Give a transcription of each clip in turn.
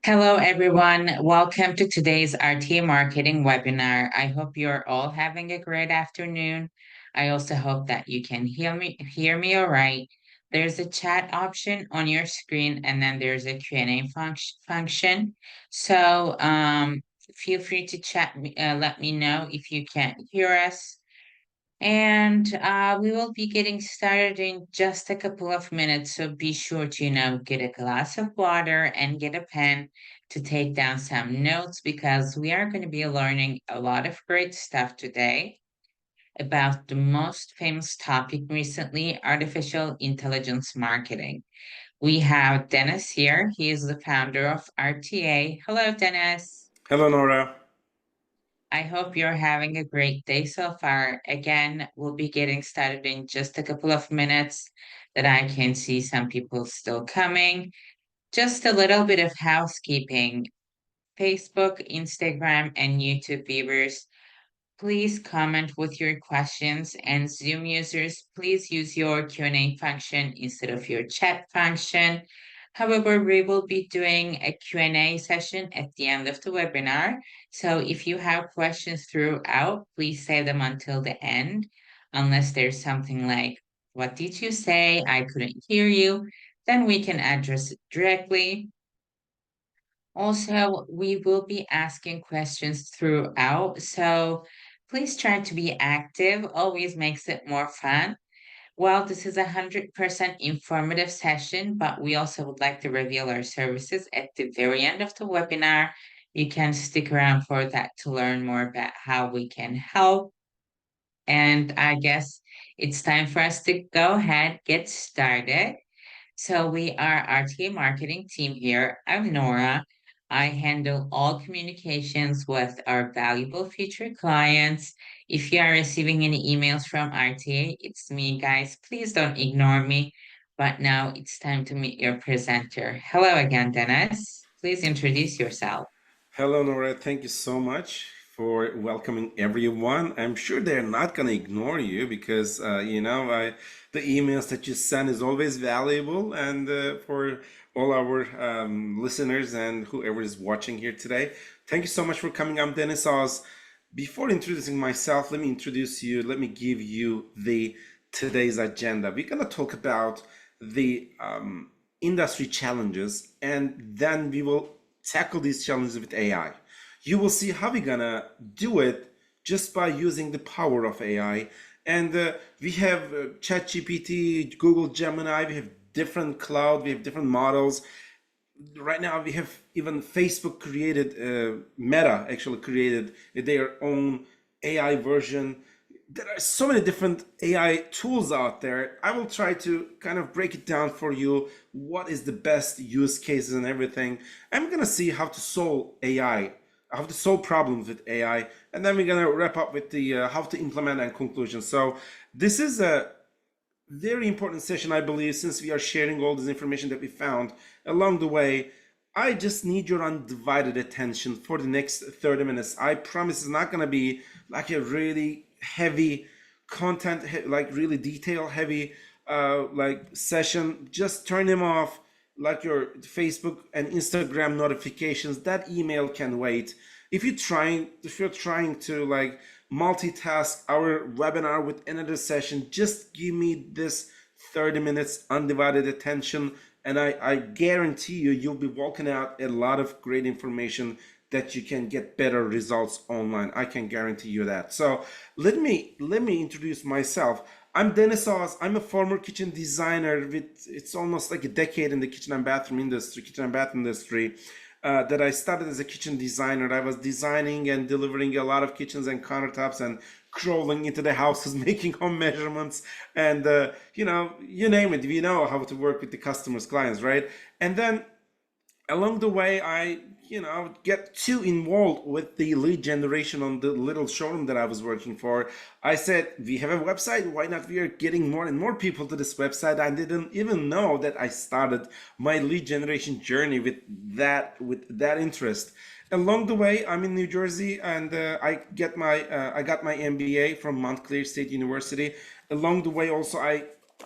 Hello, everyone. Welcome to today's RTA Marketing webinar. I hope you're all having a great afternoon. I also hope that you can hear me all right. There's a chat option on your screen, and then there's a Q&A function. So feel free to let me know if you can't hear us. And we will be getting started in just a couple of minutes. So be sure to, get a glass of water and get a pen to take down some notes because we are going to be learning a lot of great stuff today about the most famous topic recently, artificial intelligence marketing. We have Dennis here. He is the founder of RTA. Hello, Dennis. Hello, Nora. I hope you're having a great day so far. Again, we'll be getting started in just a couple of minutes that I can see some people still coming. Just a little bit of housekeeping. Facebook, Instagram, and YouTube viewers, please comment with your questions, and Zoom users, please use your Q&A function instead of your chat function. However, we will be doing a Q&A session at the end of the webinar. So if you have questions throughout, please save them until the end, unless there's something like, what did you say? I couldn't hear you. Then we can address it directly. Also, we will be asking questions throughout, so please try to be active, always makes it more fun. Well, this is 100% informative session, but we also would like to reveal our services at the very end of the webinar. You can stick around for that to learn more about how we can help. And I guess it's time for us to go ahead, get started. So we are RTA Marketing team here. I'm Nora. I handle all communications with our valuable future clients. If you are receiving any emails from RTA, it's me, guys. Please don't ignore me. But now it's time to meet your presenter. Hello again, Dennis. Please introduce yourself. Hello, Nora. Thank you so much for welcoming everyone. I'm sure they're not going to ignore you because, the emails that you send is always valuable. And for all our listeners and whoever is watching here today, thank you so much for coming. I'm Dennis Oz. Before introducing myself, let me introduce you. Let me give you the today's agenda. We're going to talk about the industry challenges, and then we will tackle these challenges with AI. You will see how we're gonna do it just by using the power of AI. And we have ChatGPT, Google Gemini, we have different cloud, we have different models. Right now we have even Facebook created, Meta actually created their own AI version. There are so many different AI tools out there. I will try to kind of break it down for you. What is the best use cases and everything? I'm gonna see how to solve AI, how to solve problems with AI, and then we're gonna wrap up with the how to implement and conclusion. So this is a very important session, I believe, since we are sharing all this information that we found along the way. I just need your undivided attention for the next 30 minutes. I promise it's not going to be like a really heavy content, like really detail heavy like session. Just turn them off, like your Facebook and Instagram notifications. That email can wait. If you're trying to like multitask our webinar with another session, just give me this 30 minutes undivided attention, and I guarantee you'll be walking out a lot of great information that you can get better results online. I can guarantee you that. So let me introduce myself. I'm Dennis Oz. I'm a former kitchen designer with it's almost like a decade in the kitchen and bath industry. That I started as a kitchen designer. I was designing and delivering a lot of kitchens and countertops and crawling into the houses, making home measurements, and you name it. We know how to work with the customers, clients, right? And then along the way, I get too involved with the lead generation on the little showroom that I was working for. I said, we have a website, why not we are getting more and more people to this website? I didn't even know that I started my lead generation journey with that interest. Along the way, I'm in New Jersey, and I got my MBA from Montclair State University. Along the way also,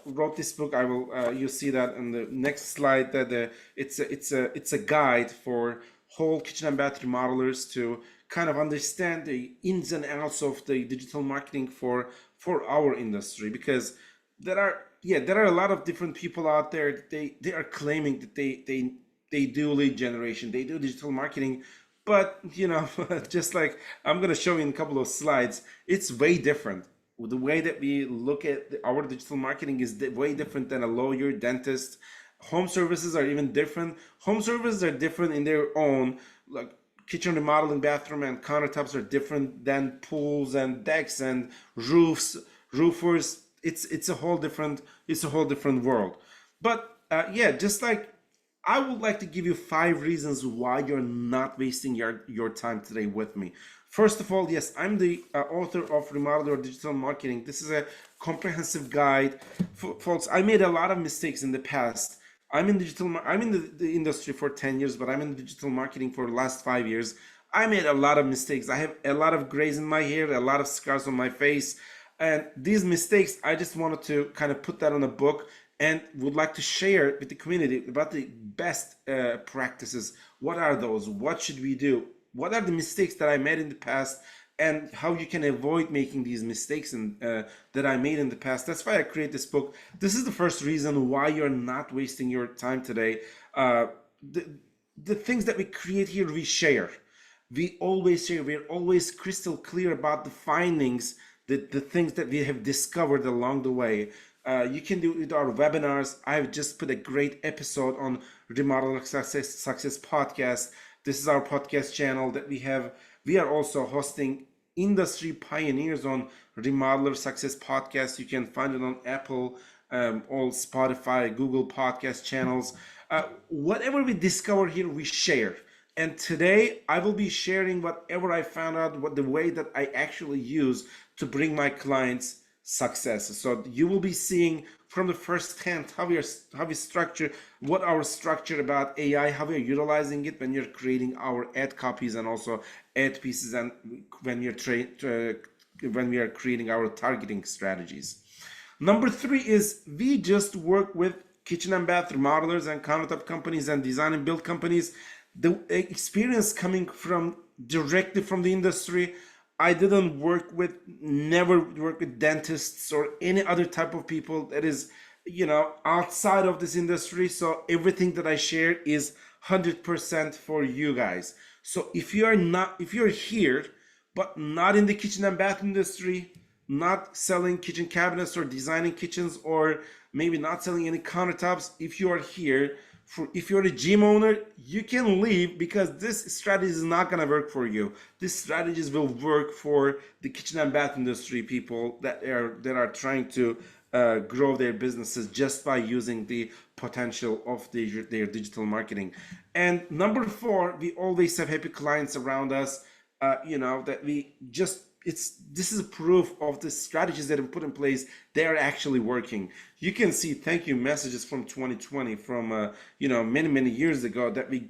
wrote this book, I will. You'll see that in the next slide. That it's a guide for whole kitchen and bath remodelers to kind of understand the ins and outs of the digital marketing for our industry, because there are a lot of different people out there. They are claiming that they do lead generation, they do digital marketing, but just like I'm gonna show you in a couple of slides, it's way different. The way that we look at our digital marketing is way different than a lawyer, dentist. Home services are even different. Home services are different in their own, like kitchen remodeling, bathroom and countertops are different than pools and decks and roofers. It's a whole different world. But yeah, just like I would like to give you 5 reasons why you're not wasting your time today with me. First of all, yes, I'm the author of Remodel Your Digital Marketing. This is a comprehensive guide. Folks, I made a lot of mistakes in the past. I'm in the industry for 10 years, but I'm in digital marketing for the last 5 years. I made a lot of mistakes. I have a lot of grays in my hair, a lot of scars on my face. And these mistakes, I just wanted to kind of put that on a book and would like to share with the community about the best practices. What are those? What should we do? What are the mistakes that I made in the past, and how you can avoid making these mistakes and that I made in the past. That's why I create this book. This is the first reason why you're not wasting your time today. The, the things that we create here, we share. We always share. We're always crystal clear about the findings, the things that we have discovered along the way. You can do it with our webinars. I've just put a great episode on Remodel Success Podcast. This is our podcast channel that we have. We are also hosting industry pioneers on Remodeler Success Podcast. You can find it on Apple, all Spotify, Google podcast channels. Whatever we discover here, we share. And today I will be sharing whatever I found out, what the way that I actually use to bring my clients success. So you will be seeing from the first hand how we structure, what our structure about AI, how we are utilizing it when you're creating our ad copies and also ad pieces, and when when we are creating our targeting strategies. Number 3 is we just work with kitchen and bath remodelers and countertop companies and design and build companies. The experience coming from directly from the industry. I didn't never work with dentists or any other type of people that is, outside of this industry. So everything that I share is 100% for you guys. So if you're here, but not in the kitchen and bath industry, not selling kitchen cabinets or designing kitchens, or maybe not selling any countertops, if you are here, if you're a gym owner, you can leave, because this strategy is not going to work for you. These strategies will work for the kitchen and bath industry people that are trying to grow their businesses just by using the potential of their digital marketing. And number 4, we always have happy clients around us. That we just this is a proof of the strategies that have put in place. They are actually working. You can see thank you messages from 2020, from many years ago, that we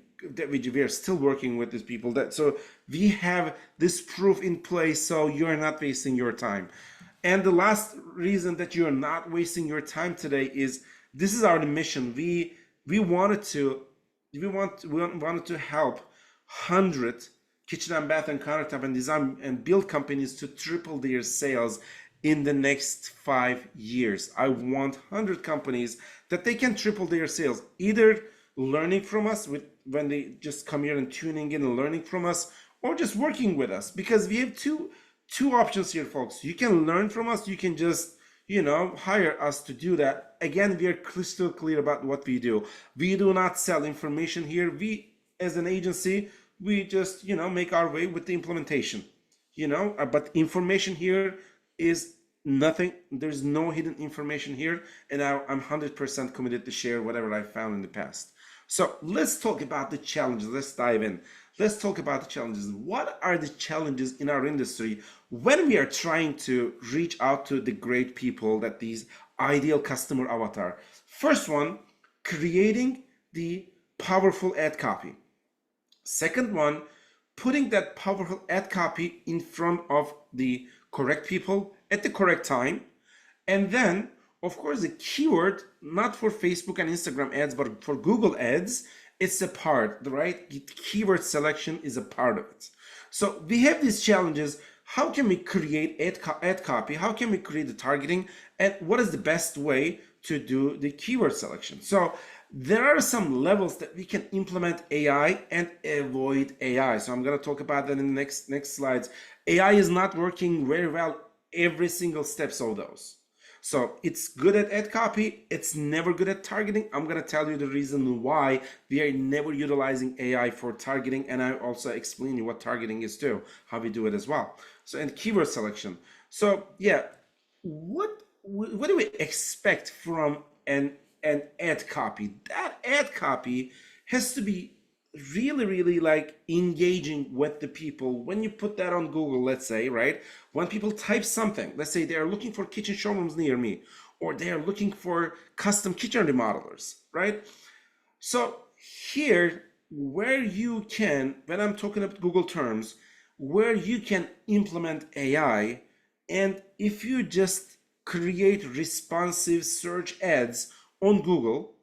are still working with these people. So we have this proof in place, so you are not wasting your time. And the last reason that you are not wasting your time today is this is our mission. We wanted to help 100 kitchen and bath and countertop and design and build companies to triple their sales in the next 5 years. I want 100 companies that they can triple their sales, either learning from us when they just come here and tuning in and learning from us, or just working with us, because we have two options here, folks. You can learn from us, you can just hire us to do that. Again, we are crystal clear about what we do. We do not sell information here. We, as an agency, we just make our way with the implementation. But information here is nothing. There's no hidden information here, and I'm 100% committed to share whatever I found in the past. So let's talk about the challenges. Let's dive in. Let's talk about the challenges. What are the challenges in our industry when we are trying to reach out to the great people, that these ideal customer avatar? First one, creating the powerful ad copy. Second one, putting that powerful ad copy in front of the correct people at the correct time. And then Of course, the keyword, not for Facebook and Instagram ads, but for Google ads, it's a part, right? Keyword selection is a part of it. So we have these challenges. How can we create ad copy? How can we create the targeting? And what is the best way to do the keyword selection? So there are some levels that we can implement AI and avoid AI. So I'm going to talk about that in the next slides. AI is not working very well every single steps of those. So it's good at ad copy. It's never good at targeting. I'm going to tell you the reason why we are never utilizing AI for targeting. And I also explain you what targeting is too, how we do it as well. So, and keyword selection. So yeah, what do we expect from an ad copy? That ad copy has to be really like engaging with the people. When you put that on Google, let's say, right, when people type something, let's say they are looking for kitchen showrooms near me, or they are looking for custom kitchen remodelers, right? So here, where you can, when I'm talking about Google terms, where you can implement AI, and if you just create responsive search ads on Google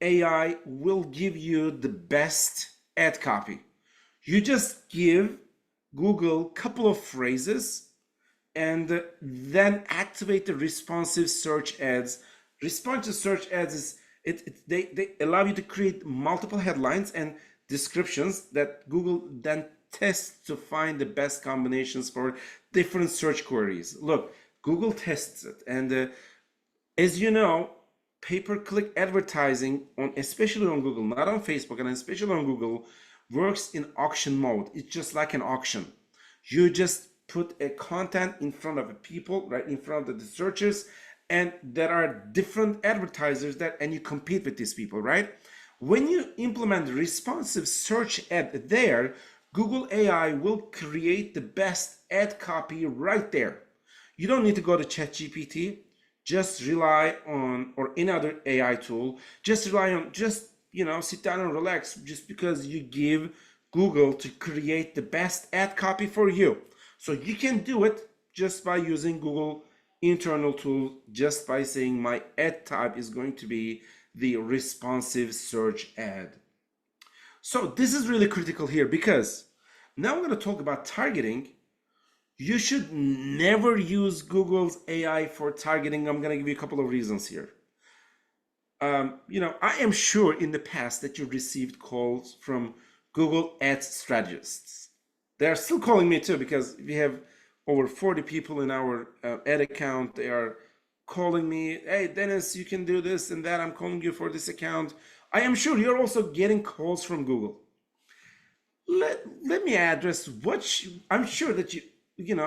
AI will give you the best ad copy. You just give Google a couple of phrases and then activate the responsive search ads. Responsive search ads is they allow you to create multiple headlines and descriptions that Google then tests to find the best combinations for different search queries. Look, Google tests it, and as you know, pay-per-click advertising on, especially on Google, not on Facebook, and especially on Google, works in auction mode. It's just like an auction. You just put a content in front of people, right in front of the searchers, and there are different advertisers that, and you compete with these people, right? When you implement responsive search ad there, Google AI will create the best ad copy right there. You don't need to go to ChatGPT. Just rely on, or any other AI tool, just rely on, just, sit down and relax, just because you give Google to create the best ad copy for you. So you can do it just by using Google internal tool, just by saying my ad type is going to be the responsive search ad. So this is really critical here, because now I'm going to talk about targeting. You should never use Google's AI for targeting. I'm going to give you a couple of reasons here. I am sure in the past that you received calls from Google Ads strategists. They are still calling me too, because we have over 40 people in our ad account. They are calling me, hey, Dennis, you can do this and that. I'm calling you for this account. I am sure you're also getting calls from Google. Let me address I'm sure that you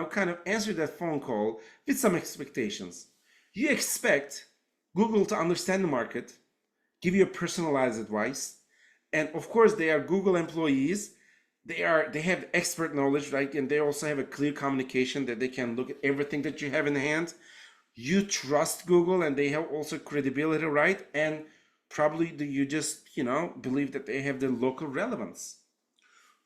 kind of answer that phone call with some expectations. You expect Google to understand the market, give you a personalized advice, and of course they are Google employees. They have expert knowledge, right? And they also have a clear communication that they can look at everything that you have in hand. You trust Google, and they have also credibility, right? And probably you just believe that they have the local relevance.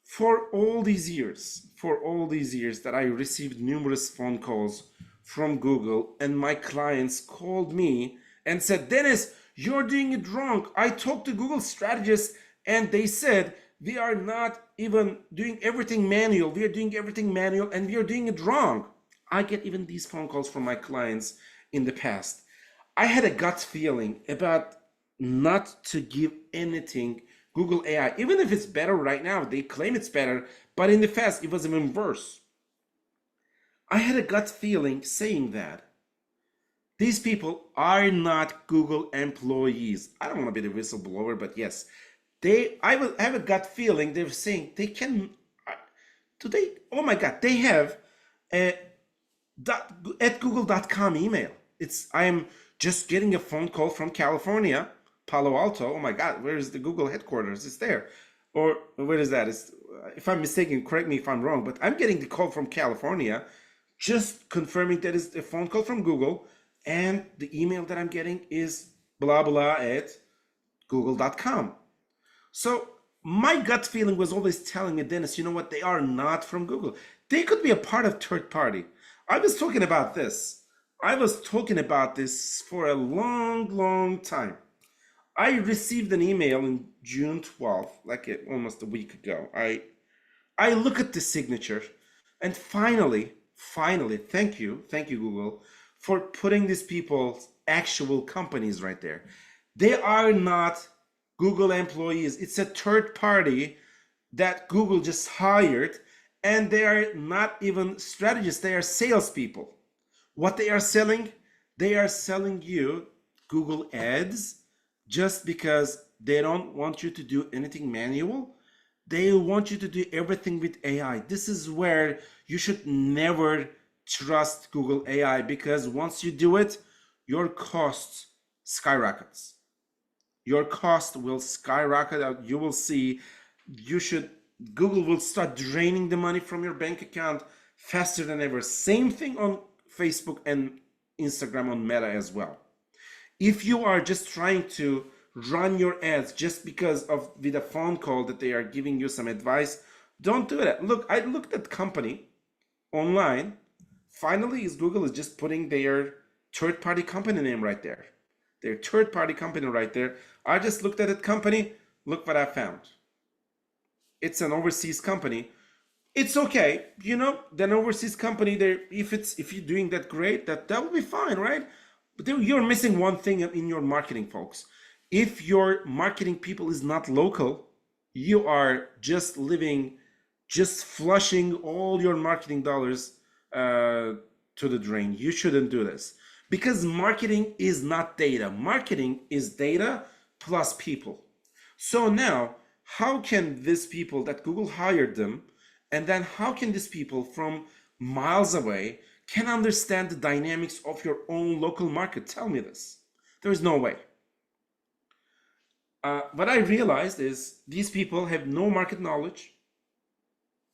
For all these years that I received numerous phone calls from Google, and my clients called me and said, Dennis, you're doing it wrong. I talked to Google strategists and they said we are not even doing everything manual. We are doing everything manual and we are doing it wrong. I get even these phone calls from my clients in the past. I had a gut feeling about not to give anything Google AI, even if it's better right now. They claim it's better, but in the past it was even worse. I had a gut feeling saying that these people are not Google employees. I don't want to be the whistleblower, but yes, I have a gut feeling they're saying they can. Oh my God, they have a at google.com email. I am just getting a phone call from California, Palo Alto. Oh my God, where is the Google headquarters? It's there. Or where is that? If I'm mistaken, correct me if I'm wrong, but I'm getting the call from California, just confirming that it's a phone call from Google, and the email that I'm getting is blah blah at google.com. So my gut feeling was always telling me, Dennis, you know what? They are not from Google. They could be a part of third party. I was talking about this. I was talking about this for a long time. I received an email in June 12th, like almost a week ago. I look at the signature, and finally, thank you, Google, for putting these people's actual companies right there. They are not Google employees. It's a third party that Google just hired, and they are not even strategists. They are salespeople. What they are selling you Google Ads just because they don't want you to do anything manual. They want you to do everything with AI. This is where you should never trust Google AI, because once you do it, your costs skyrockets. Your cost will skyrocket out. You will see, you should, Google will start draining the money from your bank account faster than ever. Same thing on Facebook and Instagram, on Meta as well. If you are just trying to run your ads just because of with a phone call that they are giving you some advice, don't do that. Look, I looked at company online. Finally, is Google is just putting their third-party company name right there. Their third-party company right there. I just looked at that company. Look what I found. It's an overseas company. It's okay, an overseas company there. If you're doing that, great. That will be fine, right? But you're missing one thing in your marketing, folks. If your marketing people is not local, you are just flushing all your marketing dollars to the drain. You shouldn't do this, because marketing is not data. Marketing is data plus people. So now, how can these people that Google hired them, and then how can these people from miles away can understand the dynamics of your own local market? Tell me this. There is no way. What I realized is these people have no market knowledge.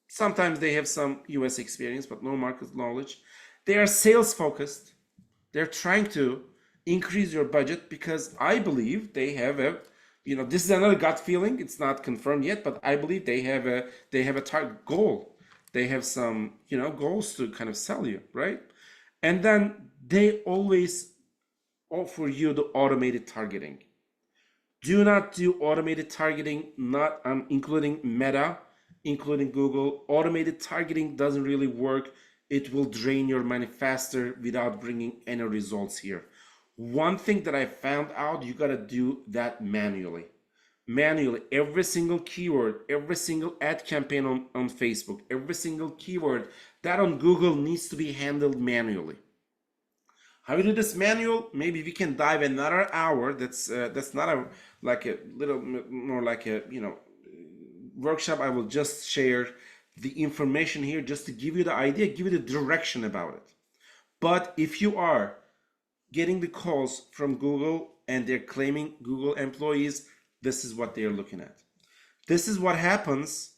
Sometimes they have some US experience, but no market knowledge. They are sales focused. They're trying to increase your budget because I believe they have this is another gut feeling. It's not confirmed yet, but I believe they have a target goal. They have some, goals to kind of sell you, right? And then they always offer you the automated targeting. Do not do automated targeting, not including Meta, including Google. Automated targeting doesn't really work. It will drain your money faster without bringing any results here. One thing that I found out, you got to do that manually. Every single keyword, every single ad campaign on Facebook, every single keyword that on Google needs to be handled manually. How you do this manual? Maybe we can dive another hour. That's not a little more like a workshop. I will just share the information here just to give you the idea, give you the direction about it. But if you are getting the calls from Google and they're claiming Google employees, this is what they're looking at. This is what happens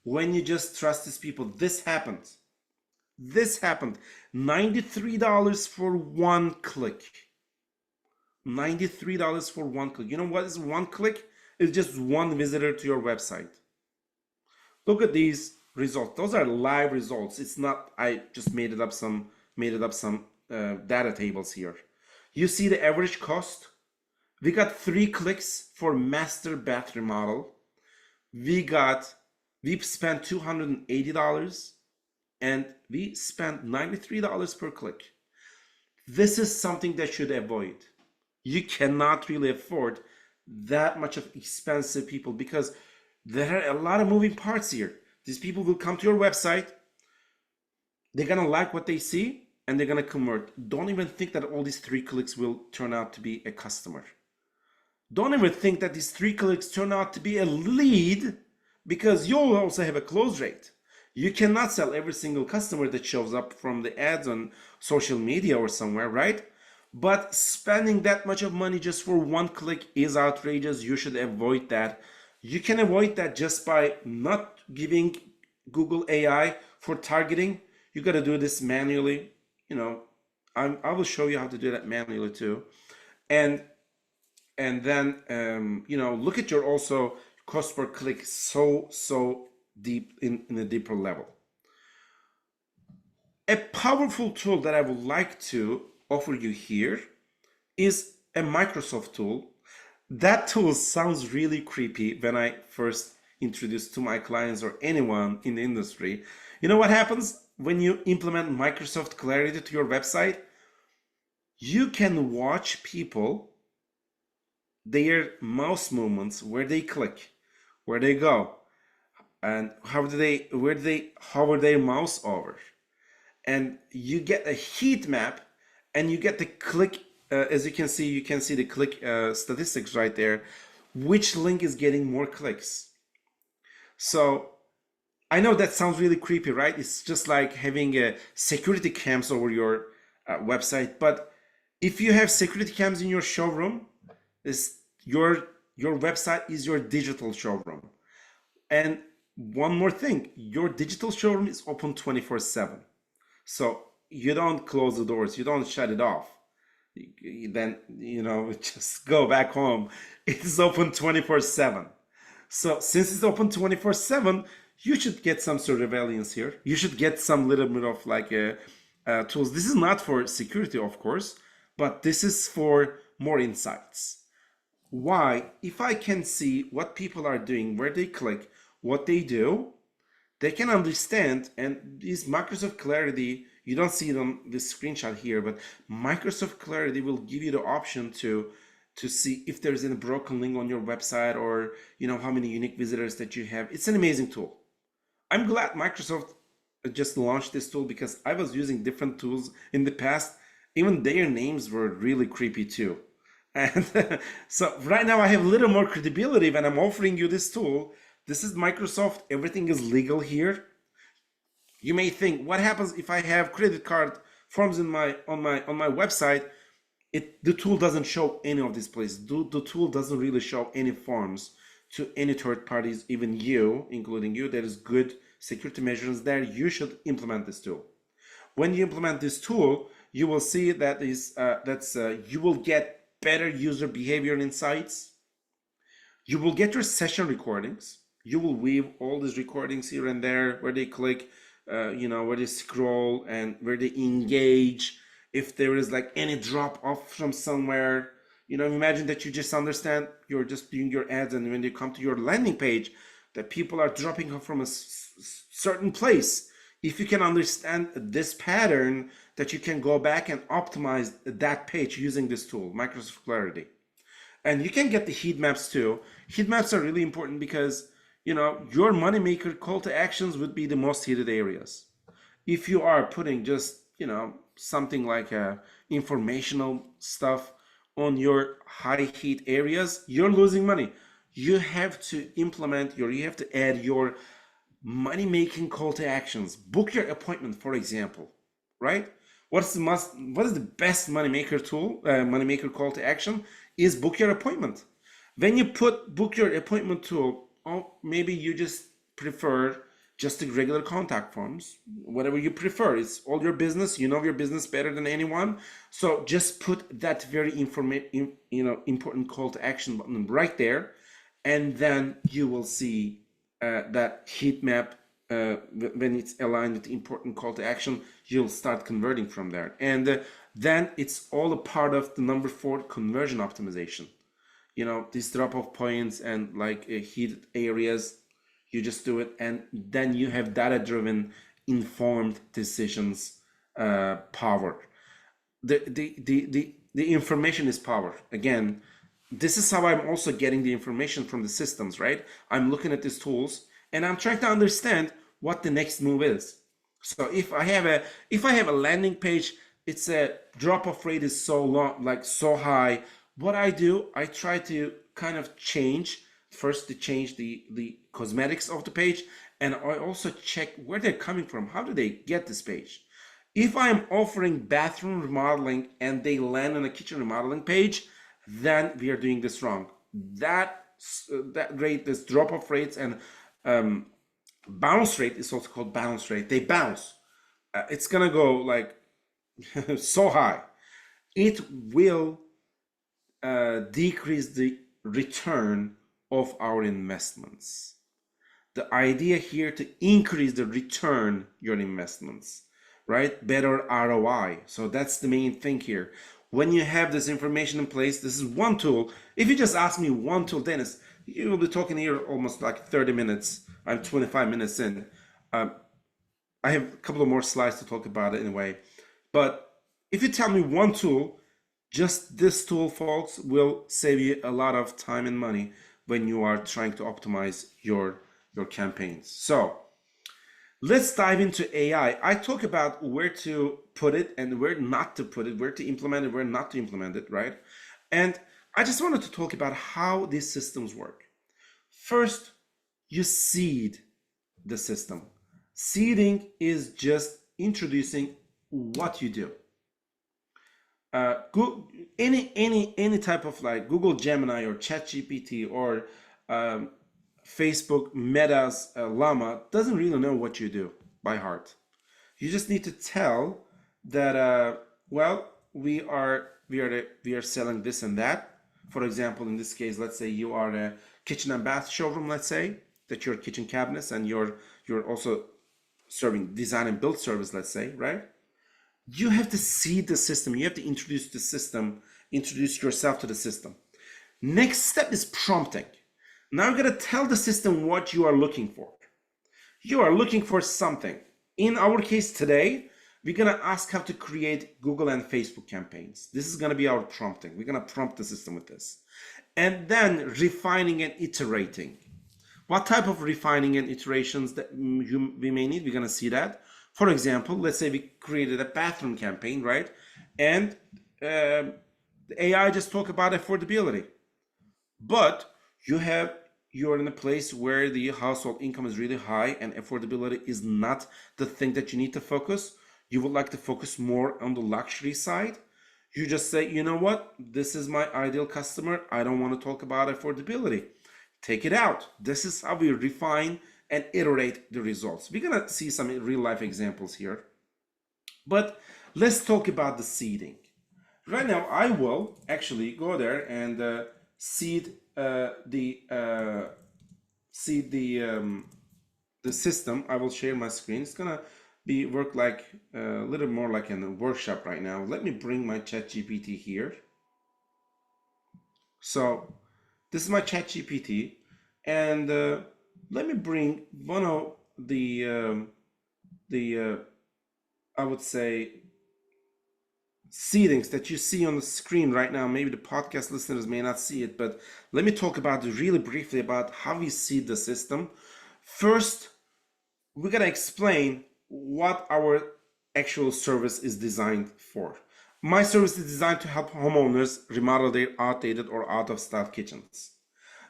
when you just trust these people. This happened. $93 for one click. $93 for one click. You know what is one click? It's just one visitor to your website. Look at these results. Those are live results. It's not, I just made up some data tables here. You see the average cost? We got 3 clicks for master bath remodel. We've spent $280 and we spent $93 per click. This is something that should avoid. You cannot really afford that much of expensive people because there are a lot of moving parts here. These people will come to your website, they're gonna like what they see, and they're gonna convert. Don't even think that all these 3 clicks will turn out to be a customer. Don't even think that these 3 clicks turn out to be a lead, because you'll also have a close rate. You cannot sell every single customer that shows up from the ads on social media or somewhere, right? But spending that much of money just for 1 click is outrageous. You should avoid that. You can avoid that just by not giving Google AI for targeting. You got to do this manually. I will show you how to do that manually too. And then look at your also cost per click so deep in a deeper level. A powerful tool that I would like to offer you here is a Microsoft tool. That tool sounds really creepy when I first introduced to my clients or anyone in the industry. You know what happens when you implement Microsoft Clarity to your website? You can watch people, their mouse movements, where they click, where they go, and where do they hover their mouse over. And you get a heat map, and you get the click, as you can see the click statistics right there, which link is getting more clicks. So I know that sounds really creepy, right? It's just like having a security cams over your website. But if you have security cams in your showroom, this your website is your digital showroom. And one more thing, your digital showroom is open 24/7. So you don't close the doors, you don't shut it off. Then, just go back home. It's open 24/7. So since it's open 24/7, you should get some surveillance here. You should get some little bit of like tools. This is not for security, of course, but this is for more insights. Why? If I can see what people are doing, where they click, what they do, they can understand. And this Microsoft Clarity, you don't see it on this screenshot here, but Microsoft Clarity will give you the option to see if there's any broken link on your website, or how many unique visitors that you have. It's an amazing tool. I'm glad Microsoft just launched this tool, because I was using different tools in the past. Even their names were really creepy too. And so right now I have a little more credibility when I'm offering you this tool. This is Microsoft. Everything is legal here. You may think, what happens if I have credit card forms on my website? The tool doesn't show any of these places. The tool doesn't really show any forms to any third parties, even you, including you. There is good security measures there. You should implement this tool. When you implement this tool, you will see that you will get better user behavior insights. You will get your session recordings. You will weave all these recordings here and there, where they click, where they scroll, and where they engage. If there is like any drop off from somewhere, imagine that you just understand you're just doing your ads, and when you come to your landing page, that people are dropping off from a certain place. If you can understand this pattern, that you can go back and optimize that page using this tool, Microsoft Clarity. And you can get the heat maps too. Heat maps are really important because, your moneymaker call to actions would be the most heated areas. If you are putting just, something like informational stuff on your high heat areas, you're losing money. You have to add your money making call to actions. Book your appointment, for example, right? What is the best money maker tool, money maker call to action is book your appointment. When you book your appointment tool, or maybe you just prefer just the regular contact forms, whatever you prefer. It's all your business. You know your business better than anyone. So just put that very important call to action button right there, and then you will see that heat map. When it's aligned with the important call to action, you'll start converting from there. And then it's all a part of the number 4, conversion optimization. These drop off points and like heated areas, you just do it, and then you have data driven informed decisions power. The information is power. Again, this is how I'm also getting the information from the systems, right? I'm looking at these tools, and I'm trying to understand what the next move is. So if I have a landing page, it's a drop off rate is so long, like so high. What I do, I try to kind of change the cosmetics of the page, and I also check where they're coming from. How do they get this page? If I'm offering bathroom remodeling and they land on a kitchen remodeling page, then we are doing this wrong. That rate, this drop off rates and bounce rate is also called bounce rate. They bounce. It's gonna go like so high. It will decrease the return of our investments. The idea here to increase the return your investments. right? Better ROI. So that's the main thing here. When you have this information in place, this is one tool. If you just ask me one tool, Dennis, you will be talking here almost like 30 minutes. I'm 25 minutes in. Um, I have a couple of more slides to talk about it anyway. But if you tell me one tool, just this tool, folks, will save you a lot of time and money when you are trying to optimize your campaigns. So let's dive into AI. I talk about where to put it and where not to put it, where to implement it, where not to implement it, right? And I just wanted to talk about how these systems work. First, you seed the system. Seeding is just introducing what you do. Any type of like Google Gemini or ChatGPT or um, Facebook Meta's Llama doesn't really know what you do by heart. You just need to tell that well, we are selling this and that. For example, in this case, let's say you are a kitchen and bath showroom. Let's say that you're kitchen cabinets and you're also serving design and build service. Let's say, right? You have to see the system. You have to introduce the system, introduce yourself to the system. Next step is prompting. Now you're going to tell the system what you are looking for. You are looking for something. In our case today, we're going to ask how to create Google and Facebook campaigns. This is going to be our prompting. We're going to prompt the system with this. And then refining and iterating. What type of refining and iterations that we may need, we're going to see that. For example, let's say we created a bathroom campaign, right? And the AI just talk about affordability. But you're in a place where the household income is really high and affordability is not the thing that you need to focus. You would like to focus more on the luxury side. You just say, you know what? This is my ideal customer. I don't want to talk about affordability. Take it out. This is how we refine and iterate the results. We're going to see some real life examples here. But let's talk about the seeding. Right now, I will actually go there and seed the system. I will share my screen. It's gonna be work like a little more like in a workshop right now. Let me bring my ChatGPT here. So this is my ChatGPT, and let me bring one of the I would say seedings that you see on the screen right now. Maybe the podcast listeners may not see it, but let me talk about it really briefly about how we seed the system. First, we gotta explain what our actual service is designed for. My service is designed to help homeowners remodel their outdated or out of style kitchens.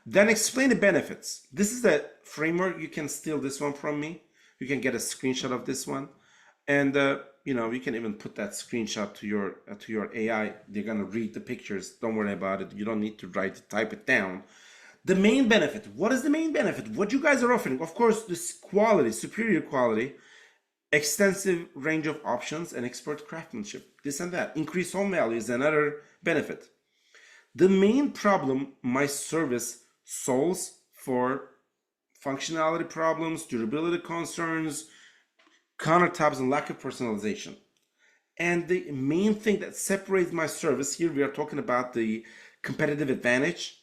Then explain the benefits. This is the framework. You can steal this one from me. You can get a screenshot of this one, and you can even put that screenshot to your AI. They're gonna read the pictures. Don't worry about it. You don't need to type it down. The main benefit. What is the main benefit? What you guys are offering? Of course, this quality, superior quality, extensive range of options, and expert craftsmanship. This and that. Increased home value is another benefit. The main problem my service solves for functionality problems, durability concerns, countertops, and lack of personalization. And the main thing that separates my service here, we are talking about the competitive advantage,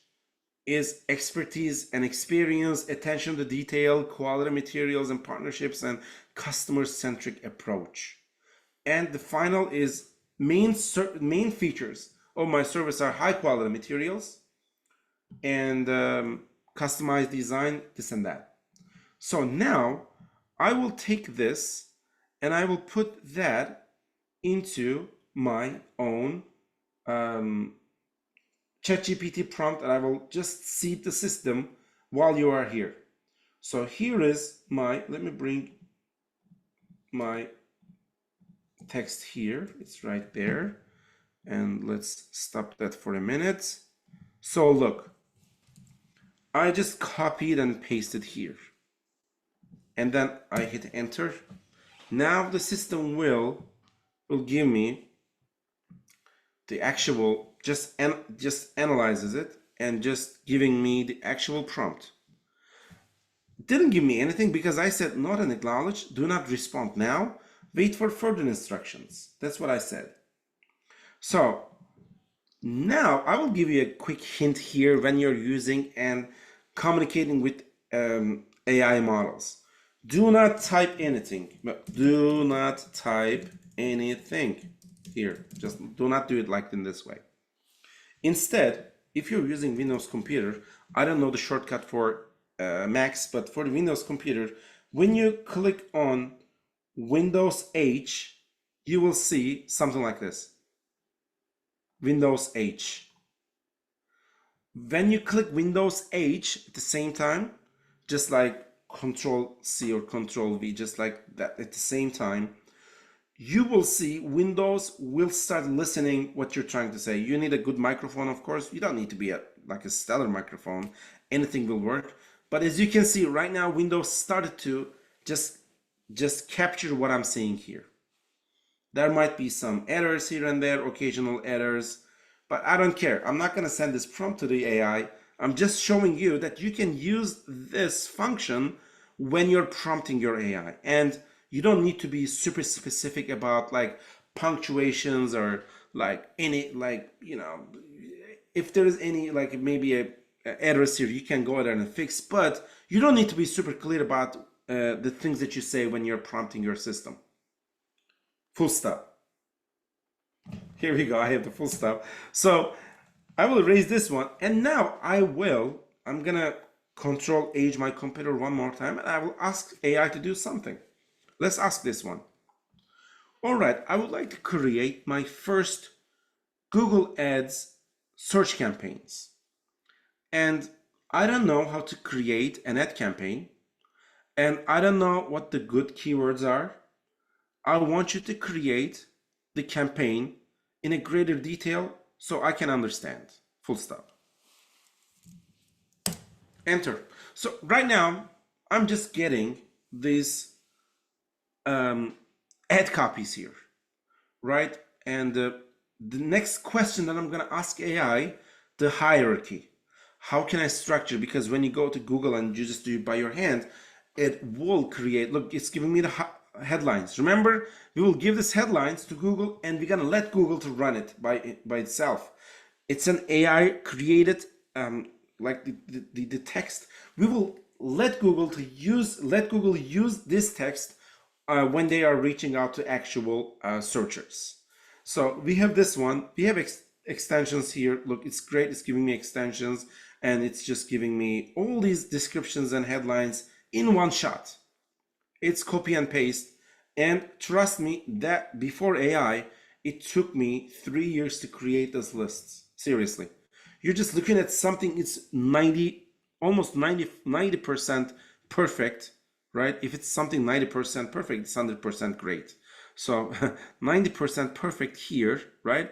is expertise and experience, attention to detail, quality materials and partnerships, and customer-centric approach. And the final is main features of my service are high quality materials and customized design, this and that. So now I will take this and I will put that into my own ChatGPT prompt, and I will just seed the system while you are here. So here is let me bring my text here. It's right there. And let's stop that for a minute. So look, I just copied and pasted here. And then I hit enter. Now the system will give me the actual, just analyzes it and just giving me the actual prompt. Didn't give me anything because I said not an acknowledge, do not respond now. Wait for further instructions. That's what I said. So now I will give you a quick hint here when you're using and communicating with AI models. Do not type anything. Do not type anything here. Just do not do it like in this way. Instead, if you're using Windows computer, I don't know the shortcut for Macs, but for the Windows computer, when you click on Windows H, you will see something like this. Windows H. When you click Windows H at the same time, just like Control C or Control V, just like that at the same time, you will see Windows will start listening what you're trying to say. You need a good microphone, of course. You don't need to be like a stellar microphone. Anything will work. But as you can see right now, Windows started to just capture what I'm saying here. There might be some errors here and there, occasional errors, but I don't care. I'm not going to send this prompt to the AI. I'm just showing you that you can use this function when you're prompting your AI. And you don't need to be super specific about like punctuations or like any, like, you know, if there is any, like maybe a errors here, you can go there and fix, but you don't need to be super clear about the things that you say when you're prompting your system. Full stop. Here we go. I have the full stop. So I will erase this one. And now I'm going to control H my computer one more time. And I will ask AI to do something. Let's ask this one. All right. I would like to create my first Google Ads search campaigns. And I don't know how to create an ad campaign. And I don't know what the good keywords are. I want you to create the campaign in a greater detail so I can understand. Full stop. Enter. So right now, I'm just getting these ad copies here, right? And the next question that I'm going to ask AI, the hierarchy. How can I structure? Because when you go to Google and you just do it by your hand, it will create, look, it's giving me the headlines. Remember, we will give this headlines to Google and we're gonna let Google to run it by itself. It's an AI created like the text. We will let Google use this text when they are reaching out to actual searchers. So we have this one. We have extensions here. Look, it's great. It's giving me extensions and it's just giving me all these descriptions and headlines in one shot. It's copy and paste. And trust me that before AI, it took me 3 years to create those lists. Seriously. You're just looking at something, it's almost 90% perfect, right? If it's something 90% perfect, it's 100% great. So 90% perfect here, right?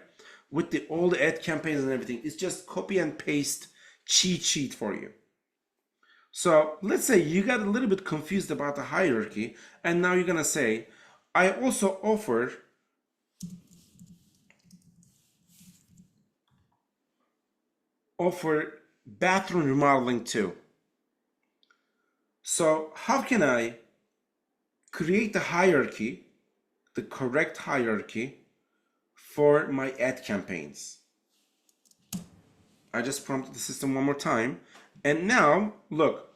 With all the ad campaigns and everything, it's just copy and paste cheat sheet for you. So let's say you got a little bit confused about the hierarchy, and now you're gonna say, I also offer bathroom remodeling too. So how can I create the hierarchy, the correct hierarchy for my ad campaigns? I just prompted the system one more time. And now, look,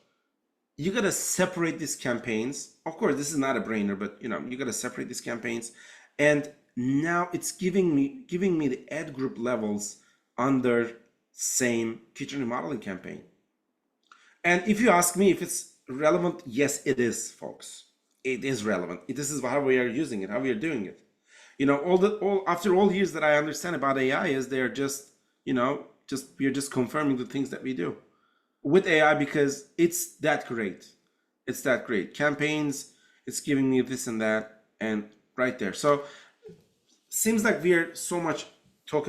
you gotta separate these campaigns. Of course, this is not a brainer, but you gotta separate these campaigns. And now it's giving me the ad group levels under same kitchen remodeling campaign. And if you ask me if it's relevant, yes, it is, folks. It is relevant. This is how we are using it, how we are doing it. After all years that I understand about AI is they're just, we're just confirming the things that we do with AI because it's that great. It's that great. Campaigns, it's giving me this and that, and right there. So seems like we talk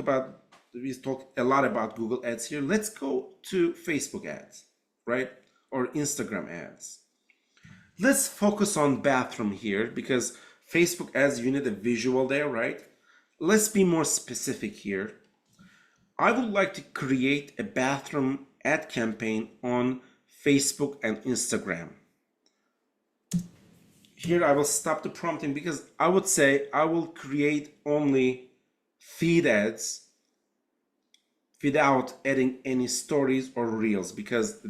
a lot about Google ads here. Let's go to Facebook ads, right? Or Instagram ads. Let's focus on bathroom here because Facebook ads, you need a visual there, right? Let's be more specific here. I would like to create a bathroom ad campaign on Facebook and Instagram. here I will stop the prompting because I would say I will create only feed ads without adding any stories or reels, because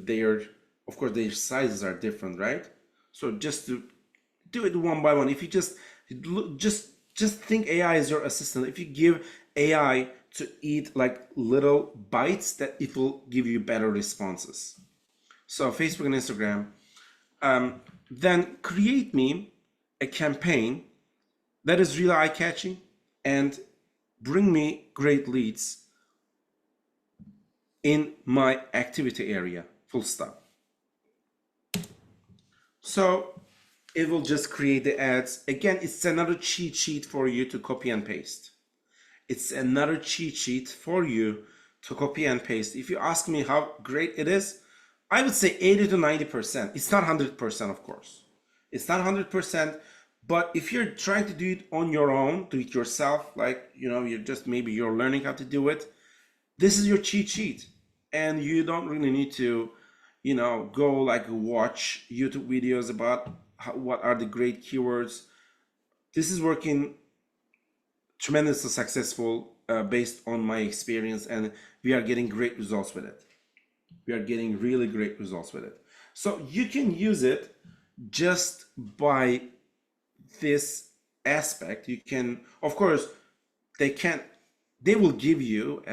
of course their sizes are different, right? So just to do it one by one, if you just think AI is your assistant. If you give AI to eat like little bites, that it will give you better responses. So Facebook and Instagram, then create me a campaign that is really eye-catching and bring me great leads in my activity area, full stop. So it will just create the ads. Again, it's another cheat sheet for you to copy and paste. It's another cheat sheet for you to copy and paste. If you ask me how great it is, I would say 80 to 90%. It's not 100%, of course. It's not 100%, but if you're trying to do it on your own, do it yourself, like, you're learning how to do it, this is your cheat sheet. And you don't really need to, go like watch YouTube videos about what are the great keywords. This is working tremendously successful based on my experience, and we are getting great results with it. We are getting really great results with it. So you can use it just by this aspect. You can, of course, they will give you,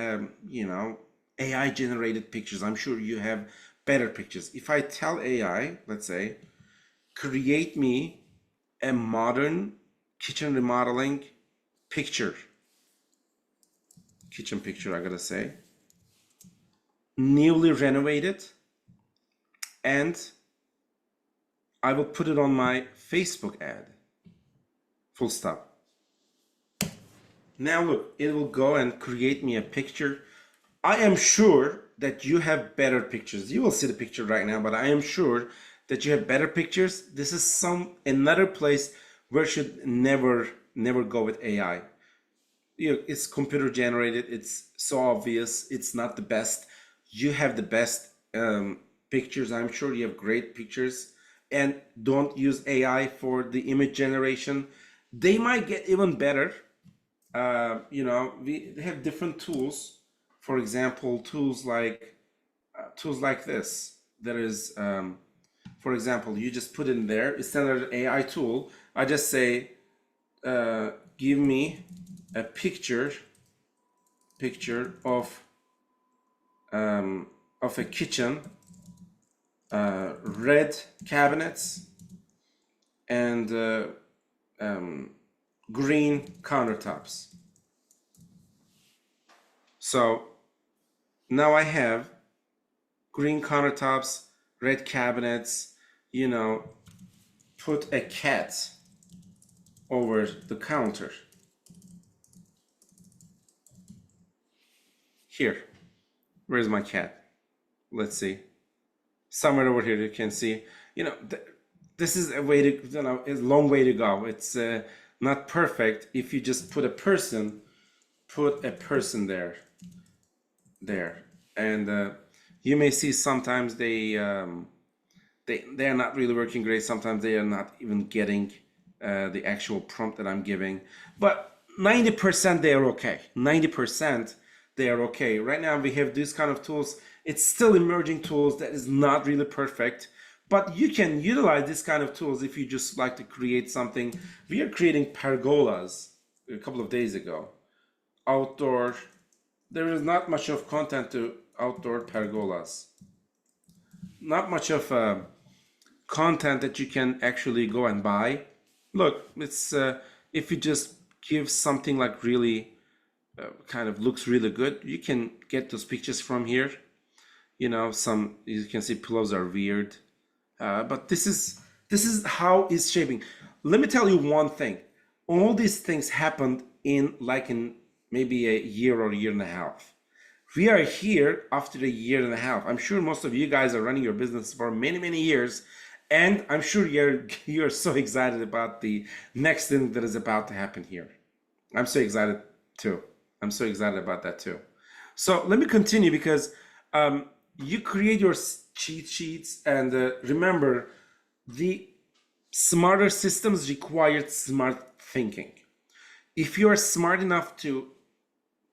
AI generated pictures. I'm sure you have better pictures. If I tell AI, let's say, create me a modern kitchen remodeling picture, kitchen picture, I gotta say, newly renovated, and I will put it on my Facebook ad, full stop. Now look, it will go and create me a picture. I am sure that you have better pictures. You will see the picture right now, but I am sure that you have better pictures. This is another place where you should never go with AI. It's computer generated. It's so obvious. It's not the best. You have the best pictures. I'm sure you have great pictures. And don't use AI for the image generation. They might get even better. We have different tools. For example, tools like this. There is, for example, you just put in there. It's another AI tool. I just say, give me a picture of a kitchen, red cabinets, and green countertops. So now I have green countertops, red cabinets, put a cat over the counter. Here, where's my cat? Let's see. Somewhere over here you can see, this is a way to, it's a long way to go. It's not perfect if you just put a person there. And you may see sometimes they are not really working great. Sometimes they are not even getting the actual prompt that I'm giving. But 90% they are okay. 90% they are okay. Right now we have these kind of tools. It's still emerging tools that is not really perfect. But you can utilize this kind of tools if you just like to create something. We are creating pergolas a couple of days ago. Outdoor. There is not much of content to outdoor pergolas. Not much of content that you can actually go and buy. Look, it's if you just give something like really kind of looks really good, you can get those pictures from here. You can see pillows are weird, but this is how it's shaping. Let me tell you one thing. All these things happened in maybe a year or a year and a half. We are here after a year and a half. I'm sure most of you guys are running your business for many years, and I'm sure you're so excited about the next thing that is about to happen here. I'm so excited too. I'm so excited about that too. So let me continue, because you create your cheat sheets, and remember, the Smarter systems require smart thinking. If you are smart enough to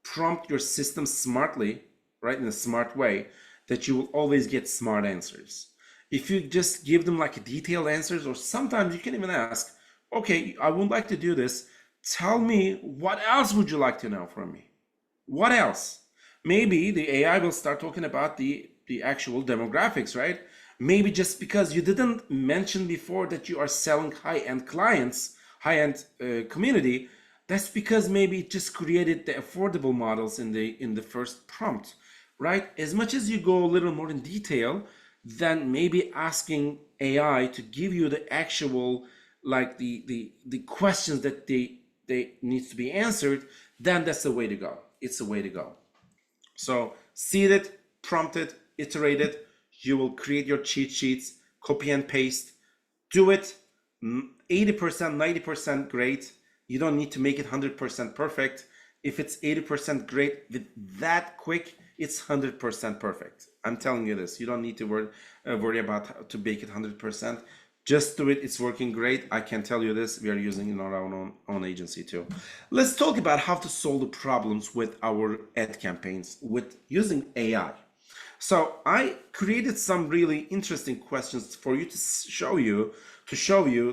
prompt your system smartly, right, in a smart way, that you will always get smart answers. If you just give them like detailed answers, or sometimes you can even ask, okay, I would like to do this. Tell me, what else would you like to know from me? What else? Maybe the AI will start talking about the actual demographics, right? Maybe just because you didn't mention before that you are selling high-end clients, high-end community, that's because maybe it just created the affordable models in the first prompt, right? As much as you go a little more in detail, then maybe asking AI to give you the actual, like the questions that they needs to be answered, then that's the way to go. It's the way to go. So seed it, prompt it, iterate it. You will create your cheat sheets, copy and paste. Do it 80%, 90% great. You don't need to make it 100% perfect. If it's 80% great with that quick, it's 100% perfect. I'm telling you this. You don't need to worry about how to make it 100%. Just do it. It's working great. I can tell you this. We are using it in our own agency too. Let's talk about how to solve the problems with our ad campaigns with using AI. So I created some really interesting questions for you to show you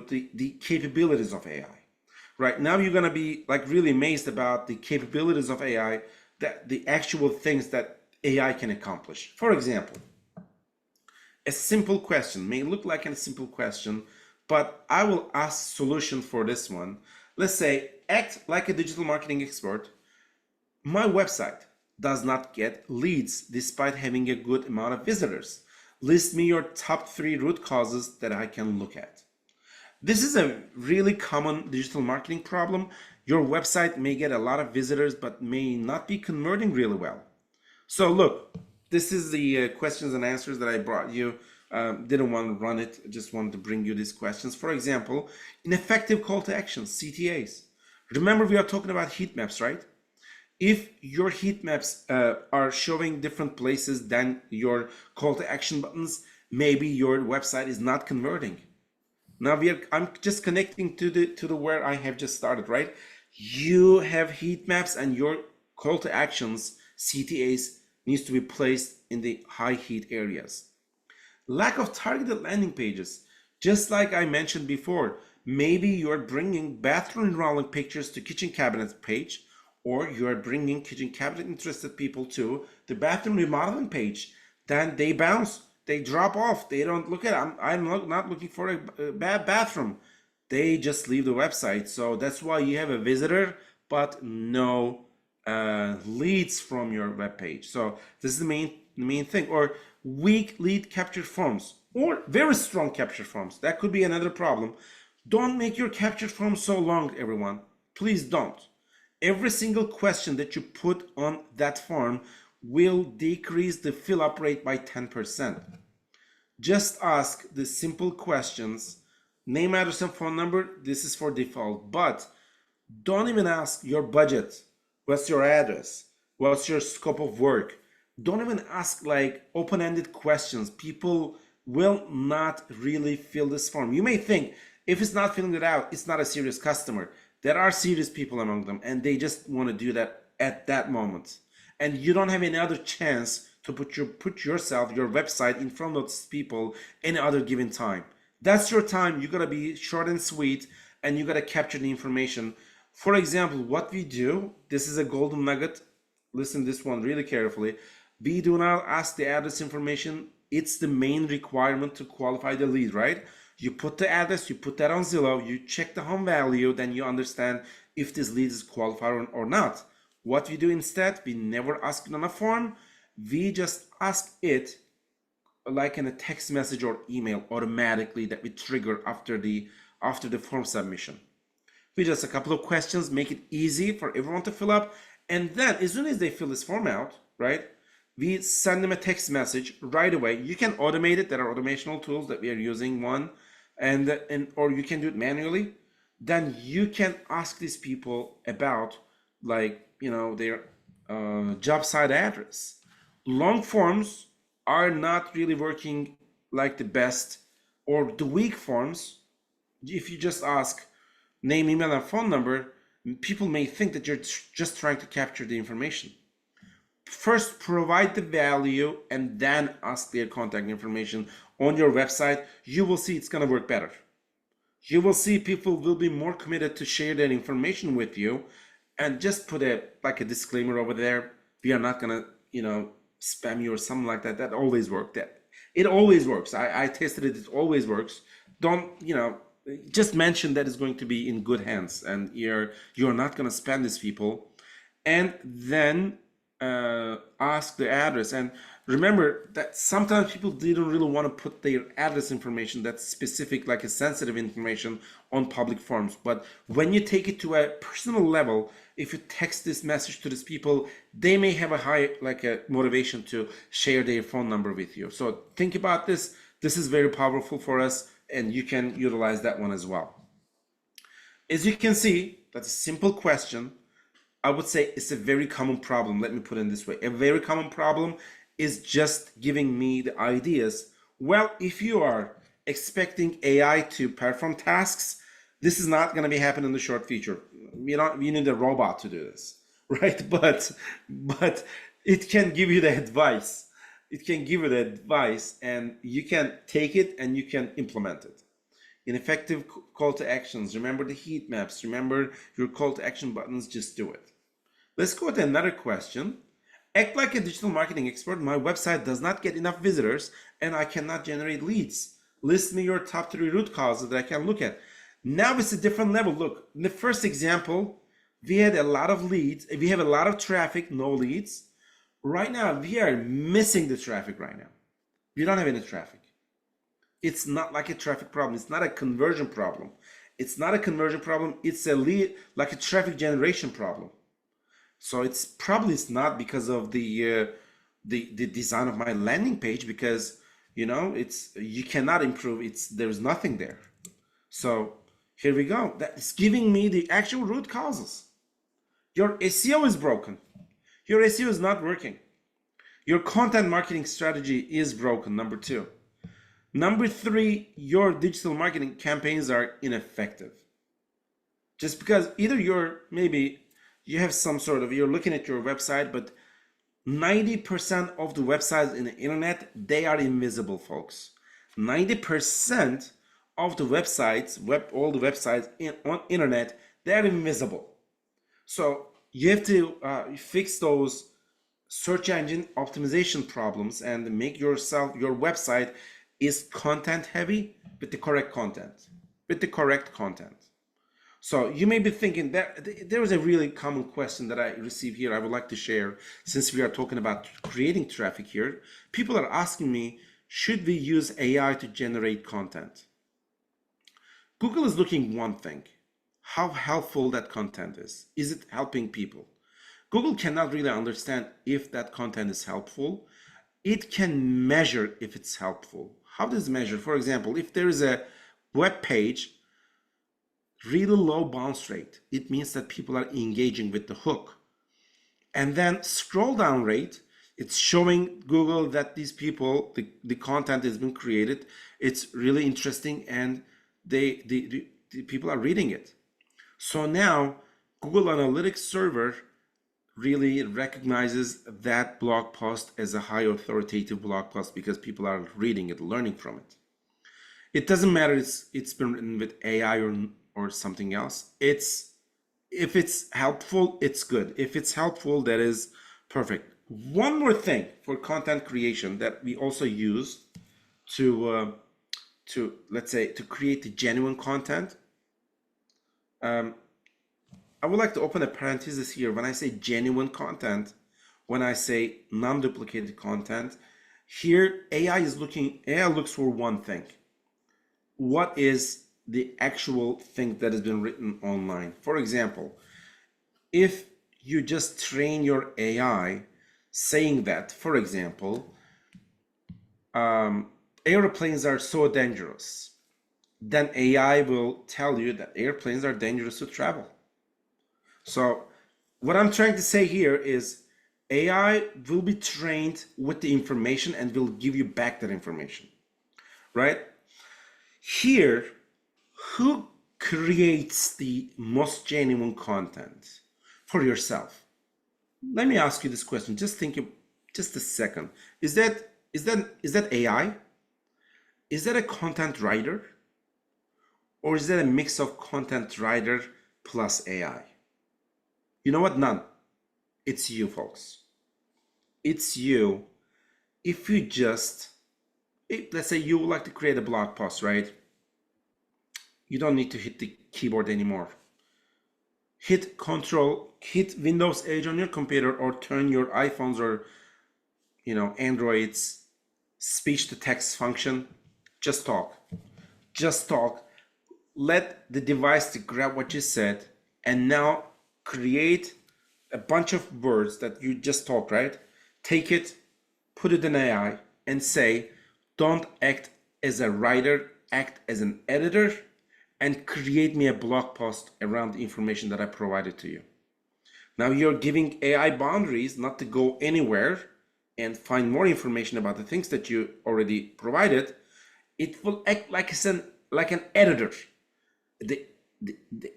the capabilities of AI. Right now you're gonna be like really amazed about the capabilities of AI, that the actual things that AI can accomplish. For example, a simple question may look like a simple question, but I will ask solution for this one. Let's say, act like a digital marketing expert. My website does not get leads despite having a good amount of visitors. List me your top 3 root causes that I can look at. This is a really common digital marketing problem. Your website may get a lot of visitors but may not be converting really well. So look, this is the questions and answers that I brought you. Didn't want to run it, just wanted to bring you these questions. For example, ineffective call to actions, CTAs. Remember, we are talking about heat maps, right? If your heat maps are showing different places than your call to action buttons, maybe your website is not converting. Now I'm just connecting to the where I have just started, right? You have heat maps and your call to actions, CTAs, needs to be placed in the high heat areas. Lack of targeted landing pages. Just like I mentioned before, maybe you're bringing bathroom enrolling pictures to kitchen cabinet page, or you're bringing kitchen cabinet interested people to the bathroom remodeling page. Then they bounce, they drop off, they don't look at it. I'm not looking for a bad bathroom. They just leave the website. So that's why you have a visitor, but no leads from your web page. So this is the main thing. Or weak lead capture forms, or very strong capture forms. That could be another problem. Don't make your capture form so long, everyone. Please don't. Every single question that you put on that form will decrease the fill up rate by 10%. Just ask the simple questions. Name, address, and phone number. This is for default, but don't even ask your budget. What's your address? What's your scope of work? Don't even ask like open-ended questions. People will not really fill this form. You may think if it's not filling it out, it's not a serious customer. There are serious people among them, and they just want to do that at that moment. And you don't have any other chance to put yourself, your website in front of those people any other given time. That's your time. You gotta be short and sweet, and you gotta capture the information. For example, what we do, this is a golden nugget. Listen to this one really carefully. We do not ask the address information. It's the main requirement to qualify the lead, right? You put the address, you put that on Zillow, you check the home value, then you understand if this lead is qualified or not. What we do instead, we never ask it on a form. We just ask it like in a text message or email automatically that we trigger after the form submission. We just a couple of questions, make it easy for everyone to fill up, and then as soon as they fill this form out, right, we send them a text message right away. You can automate it. There are automational tools that we are using, one, and or you can do it manually. Then you can ask these people about, like, their job site address. Long forms are not really working like the best, or the weak forms If you just ask name, email, and phone number, people may think that you're just trying to capture the information. First, provide the value and then ask their contact information on your website. You will see it's going to work better. You will see people will be more committed to share their information with you. And just put a disclaimer over there. We are not going to, spam you or something like that. That always worked. It always works. I tested it. It always works. Don't, just mention that it's going to be in good hands and you're not going to spam these people. And then ask the address. And remember that sometimes people didn't really want to put their address information that's specific, like a sensitive information, on public forms. But when you take it to a personal level, if you text this message to these people, they may have a high a motivation to share their phone number with you. So think about this. This is very powerful for us, and you can utilize that one as well. As you can see, that's a simple question. I would say it's a very common problem. Let me put it this way. A very common problem is just giving me the ideas. Well, if you are expecting AI to perform tasks, this is not going to be happening in the short future. We need a robot to do this, right? But it can give you the advice. It can give you the advice, and you can take it and you can implement it. In effective call to actions, remember the heat maps, remember your call to action buttons, just do it. Let's go to another question. Act like a digital marketing expert. My website does not get enough visitors and I cannot generate leads. List me your top 3 root causes that I can look at. Now it's a different level. Look, in the first example, we had a lot of leads. We have a lot of traffic, no leads. Right now, we are missing the traffic right now. We don't have any traffic. It's not like a traffic problem. It's not a conversion problem. It's not a conversion problem. It's a lead, like a traffic generation problem. So it's not because of the design of my landing page, because you cannot improve. There's nothing there. So here we go. That's giving me the actual root causes. Your SEO is broken. Your SEO is not working. Your content marketing strategy is broken, number 2. Number 3, your digital marketing campaigns are ineffective. Just because either you have some sort of, you're looking at your website, but 90% of the websites in the internet, they are invisible, folks. 90% of the websites, all the websites on internet, they're invisible. So you have to fix those search engine optimization problems and make your website is content heavy with the correct content. So you may be thinking that there is a really common question that I receive here. I would like to share, since we are talking about creating traffic here. People are asking me, should we use AI to generate content? Google is looking one thing, how helpful that content is. Is it helping people? Google cannot really understand if that content is helpful. It can measure if it's helpful. How does it measure? For example, if there is a web page, really low bounce rate, it means that people are engaging with the hook. And then scroll down rate, it's showing Google that these people, the content has been created, it's really interesting, and the people are reading it. So now Google Analytics server really recognizes that blog post as a high authoritative blog post because people are reading it, learning from it. It doesn't matter it's been written with AI or something else. If it's helpful, it's good. If it's helpful, that is perfect. One more thing for content creation that we also use to let's say to create the genuine content. I would like to open a parenthesis here. When I say genuine content, when I say non-duplicated content, here AI looks for one thing. What is the actual thing that has been written online? For example, if you just train your AI saying that, for example, airplanes are so dangerous, then AI will tell you that airplanes are dangerous to travel. So what I'm trying to say here is AI will be trained with the information and will give you back that information, right? Here, who creates the most genuine content for yourself? Let me ask you this question. Just think just a second. Is that AI? Is that a content writer? Or is that a mix of content writer plus AI? You know what? None. It's you, folks. It's you. If you just, let's say you would like to create a blog post, right? You don't need to hit the keyboard anymore. Hit Windows Edge on your computer, or turn your iPhones or Android's speech to text function. Just talk. Just talk. Let the device to grab what you said, and now create a bunch of words that you just talked, right? Take it, put it in AI, and say, don't act as a writer, act as an editor, and create me a blog post around the information that I provided to you. Now you're giving AI boundaries not to go anywhere and find more information about the things that you already provided. It will act like an editor. The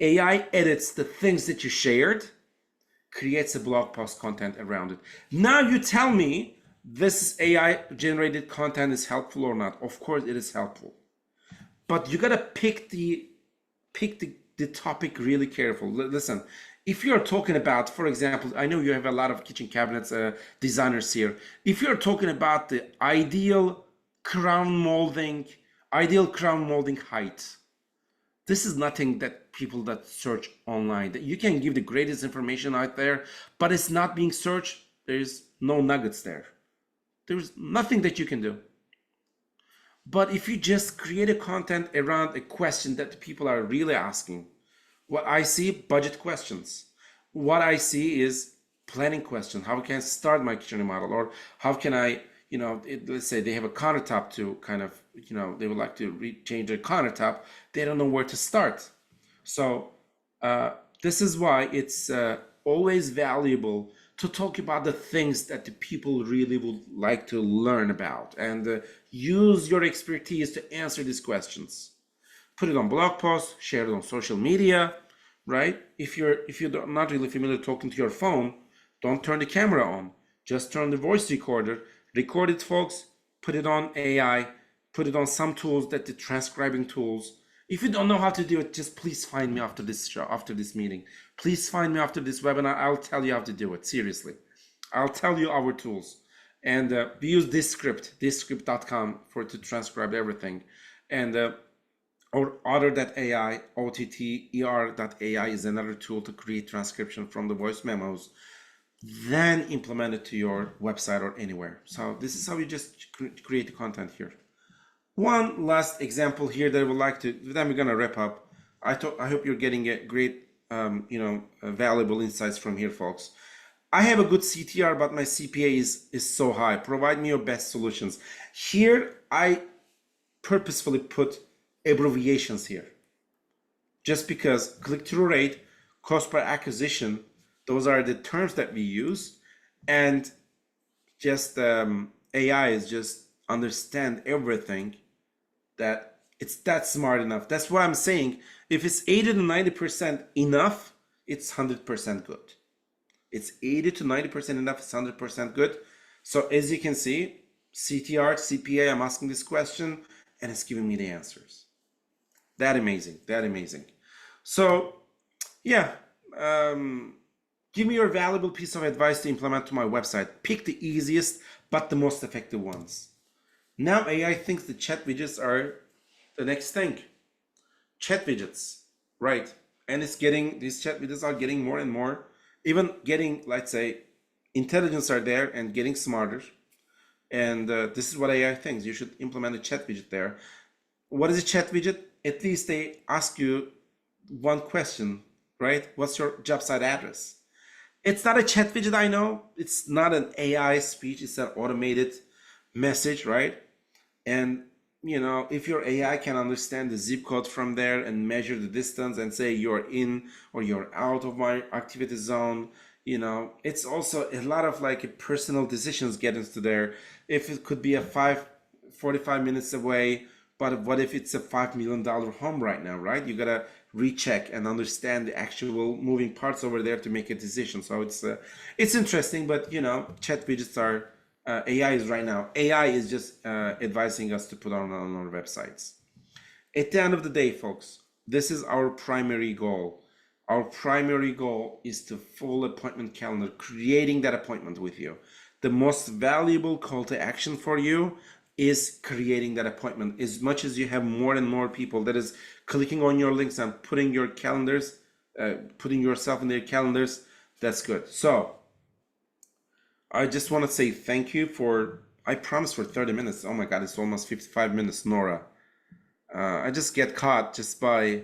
AI edits the things that you shared, creates a blog post content around it. Now you tell me this AI generated content is helpful or not. Of course it is helpful, but you gotta pick the topic really careful. Listen, if you're talking about, for example, I know you have a lot of kitchen cabinets designers here. If you're talking about the ideal crown molding height, this is nothing that people that search online, that you can give the greatest information out there, but it's not being searched. There's no nuggets there. There's nothing that you can do. But if you just create a content around a question that people are really asking, what I see, budget questions. What I see is planning questions. How can I start my kitchen remodel? Or how can I, let's say they have a countertop to kind of, they would like to change their countertop. They don't know where to start. So this is why it's always valuable to talk about the things that the people really would like to learn about, and use your expertise to answer these questions. Put it on blog posts, share it on social media, right? If you're not really familiar talking to your phone, don't turn the camera on. Just turn the voice recorder, record it, folks, put it on AI, put it on some tools, that the transcribing tools. If you don't know how to do it, just please find me after this show, after this meeting. Please find me after this webinar. I'll tell you how to do it. Seriously, I'll tell you our tools. And we use thiscript.com to transcribe everything. And or otter.ai, OTTER.ai is another tool to create transcription from the voice memos, then implement it to your website or anywhere. So this is how you just create the content here. One last example here that I would like to, then we're gonna wrap up. I hope you're getting a great, valuable insights from here, folks. I have a good CTR, but my CPA is so high. Provide me your best solutions. Here, I purposefully put abbreviations here, just because click-through rate, cost per acquisition, those are the terms that we use, and just AI is just understand everything, that it's that smart enough. That's what I'm saying. If it's 80 to 90% enough, it's 100% good. It's 80 to 90% enough, it's 100% good. So as you can see, CTR, CPA, I'm asking this question, and it's giving me the answers. That amazing, that amazing. So yeah, give me your valuable piece of advice to implement to my website. Pick the easiest but the most effective ones. Now AI thinks the chat widgets are the next thing. Chat widgets, right? And these chat widgets are getting more and more, even getting, let's say, intelligence are there and getting smarter. And this is what AI thinks. You should implement a chat widget there. What is a chat widget? At least they ask you one question, right? What's your job site address? It's not a chat widget, I know. It's not an AI speech. It's an automated message, right? And if your AI can understand the zip code from there and measure the distance and say you're in or you're out of my activity zone, it's also a lot of like personal decisions get into there. If it could be 45 minutes away, But what if it's a $5 million home right now, right? You gotta recheck and understand the actual moving parts over there to make a decision. So it's interesting, but chat widgets are AI is right now. AI is just advising us to put on our websites. At the end of the day, folks, this is our primary goal. Our primary goal is to full appointment calendar, creating that appointment with you. The most valuable call to action for you is creating that appointment. As much as you have more and more people that is clicking on your links and putting your calendars, putting yourself in their calendars, that's good. So I just want to say thank you for, I promised for 30 minutes. Oh my God, it's almost 55 minutes, Nora. I just get caught just by,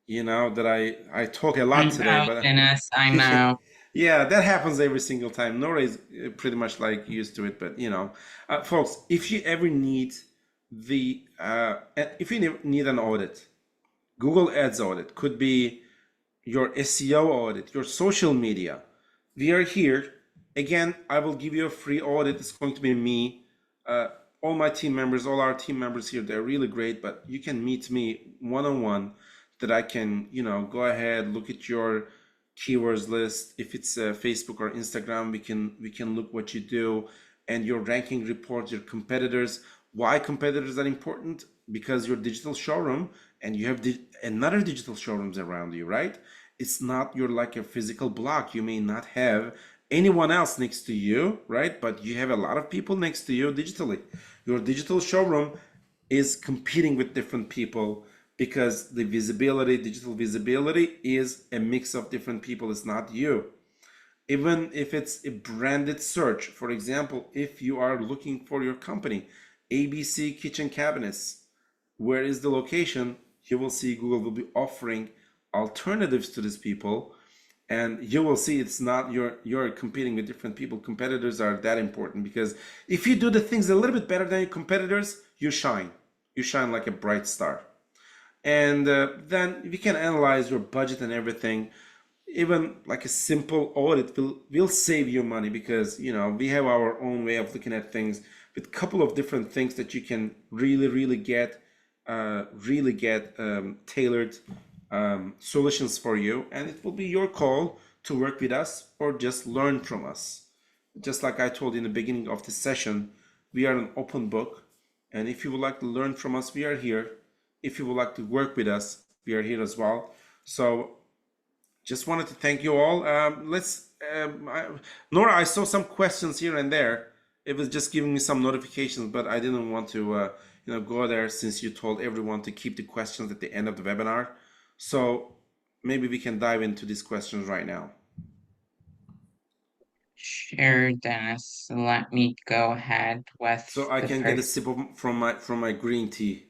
that I talk a I lot today, know, but Dennis. I know. yeah, that happens every single time. Nora is pretty much like used to it, but folks, if you ever need if you need an audit, Google Ads audit could be your SEO audit, your social media. We are here. Again, I will give you a free audit. It's going to be me. All my team members, all our team members here, they're really great, but you can meet me one-on-one that I can, go ahead, look at your keywords list. If it's Facebook or Instagram, we can look what you do and your ranking report, your competitors. Why competitors are important? Because your digital showroom and you have another digital showrooms around you, right? It's not your like a physical block. You may not have anyone else next to you, right? But you have a lot of people next to you digitally. Your digital showroom is competing with different people because the visibility, digital visibility is a mix of different people. It's not you. Even if it's a branded search, for example, if you are looking for your company, ABC Kitchen Cabinets, where is the location? You will see Google will be offering alternatives to these people, and you will see it's not you're competing with different people. Competitors are that important because if you do the things a little bit better than your competitors, you shine. You shine like a bright star. And then we can analyze your budget and everything. Even like a simple audit will save you money because we have our own way of looking at things with a couple of different things that you can really get tailored solutions for you, and it will be your call to work with us or just learn from us. Just like I told you in the beginning of this session, we are an open book, and if you would like to learn from us, we are here. If you would like to work with us, we are here as well. So just wanted to thank you all. Nora, I saw some questions here and there. It was just giving me some notifications, but I didn't want to go there since you told everyone to keep the questions at the end of the webinar. So maybe we can dive into these questions right now. Sure, Dennis. Let me go ahead with So I the can get a first. sip from my green tea.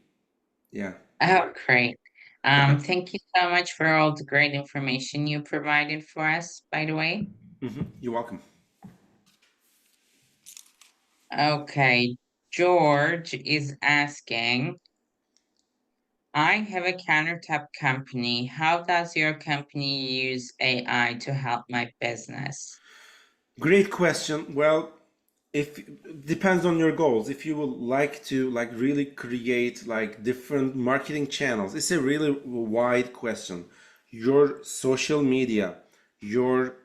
Yeah. Oh, great. Thank you so much for all the great information you provided for us, by the way. You're welcome. Okay, George is asking, I have a countertop company. How does your company use AI to help my business? Great question. Well, if depends on your goals. If you would like to like really create like different marketing channels, it's a really wide question. Your social media, your